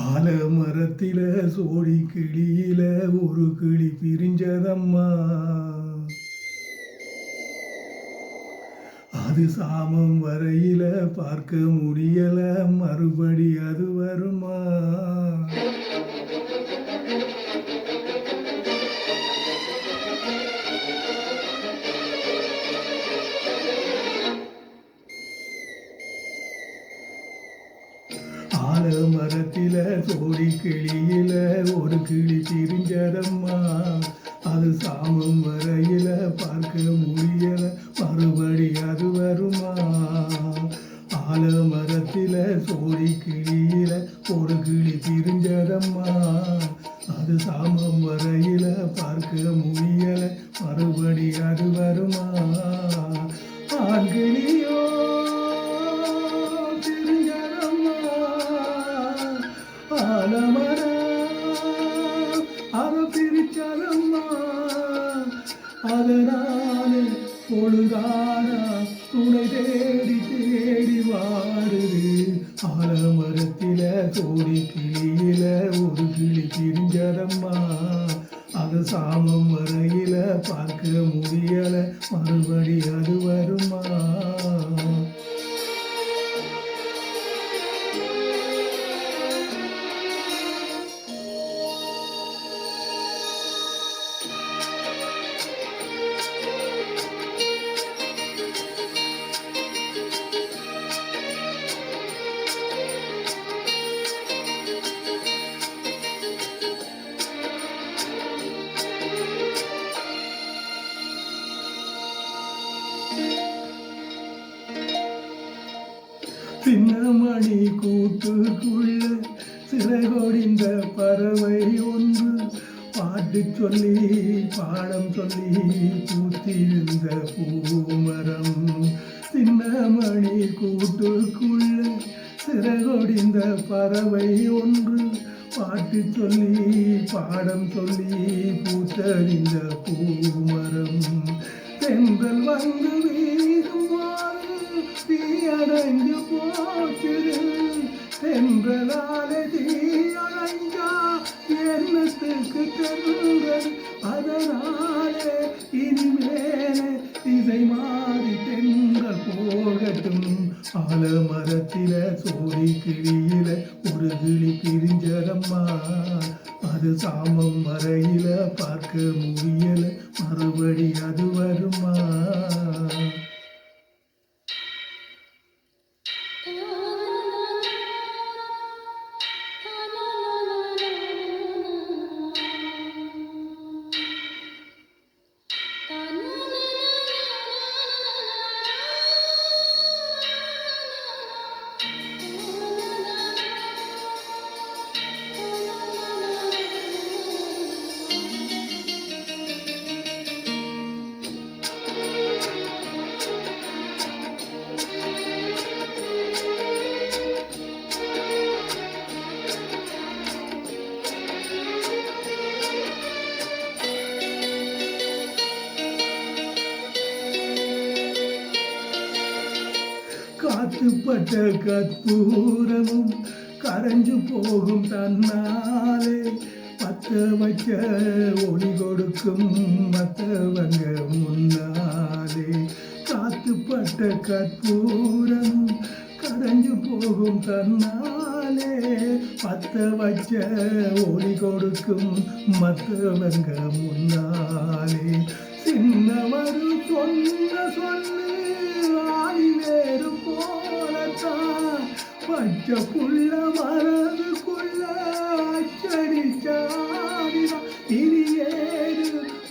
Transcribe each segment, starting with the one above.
ஆலமரத்தில சோடி கிளியில ஒரு கிளி பிரிஞ்சதம்மா. அது சாமம் வரையில பார்க்க முடியல, மறுபடி அது வருமா? ஆலமரத்தில சோடி கிளியில ஒரு கிளி பிரிஞ்சதம்மா. அது சாமம் வரையில பார்க்க முடியல, மறுபடி அது வருமா? ஆலமரத்தில சோடி கிளியில ஒரு கிளி பிரிஞ்சதம்மா. அது சாமம் வரையில பார்க்க முடியல, மறுபடி அது வருமா? ஆண்கிளியோ அத பிரிச்சதம்மா. அதனாலே பொழுதானா துணை தேடி தேடி வாடுது. ஆலமரத்தில சோடி கிளியில ஒரு கிளி பிரிஞ்சதம்மா. அது சாமம் வரையில பார்க்க முடியல, மறுபடி அது வருமா? சின்னமணி கூட்டுக்குள்ள சிறகொடிந்த பறவை ஒன்று பாட்டு சொல்லி பாடம் சொல்லி பூத்திருந்த பூமரம். சின்னமணி கூட்டுக்குள்ள சிறகொடிந்த பறவை ஒன்று பாட்டு சொல்லி பாடம் சொல்லி பூத்தறிந்த பூமரம். தென்றல் வந்து வீசும் தீயடைஞ்சு போச்சுது. தென்றலாலே தீயடைஞ்சா என்னத்துக்கு தென்றல்? அதனாலே இனிமேலே திசை மாறி தென்றல் போகட்டும். ஆலமரத்தில சோடி கிளியில ஒரு கிளி பிரிஞ்சதம்மா. அது சாமம் வரையில பார்க்க முடியல, மறுபடி அது வருமா? காத்துப்பட்ட கற்பூரமும் கரைஞ்சு போகும் தன்னாலே, பத்த வச்ச ஒளி கொடுக்கும் மற்றவங்க முன்னாலே. காத்துப்பட்ட கற்பூரமும் கரைஞ்சு போகும் தன்னாலே, பத்த வச்ச ஒளி கொடுக்கும் மற்றவங்க முன்னாலே. சின்னவரு சொன்ன சொல்லு ஆதிவேறு போலத்தான் பச்சை புள்ள மனதுக்குள்ள அச்சடிச்சாடிதான். இனி ஏது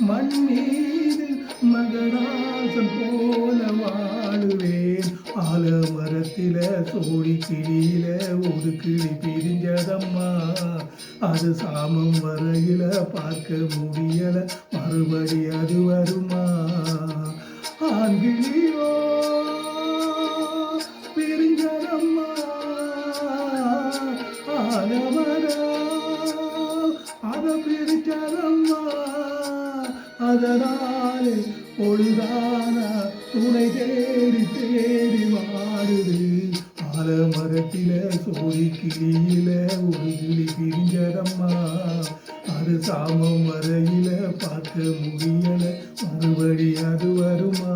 மண் மீது மகராசன் போல வாழுவேன். ஆலமரத்தில சோடி கிளியில ஒரு கிளி பிரிஞ்சதம்மா. அது சாமம் வரையில பார்க்க முடியல, மறுபடி அது வருமா? ஆண்கிளியோ பிரிஞ்சதம்மா. ஆலமரம் அத பிரிச்சதம்மா. அதனாலே பொழுதானா துணை தேடி தேடி வாடுது. ஆலமரத்தில் வானத்தில சோடி கிளியில ஒரு கிளி பிரிஞ்சதம்மா. அது சாமம் வரையில பார்க்க முடியல, மறுபடி அது வருமா?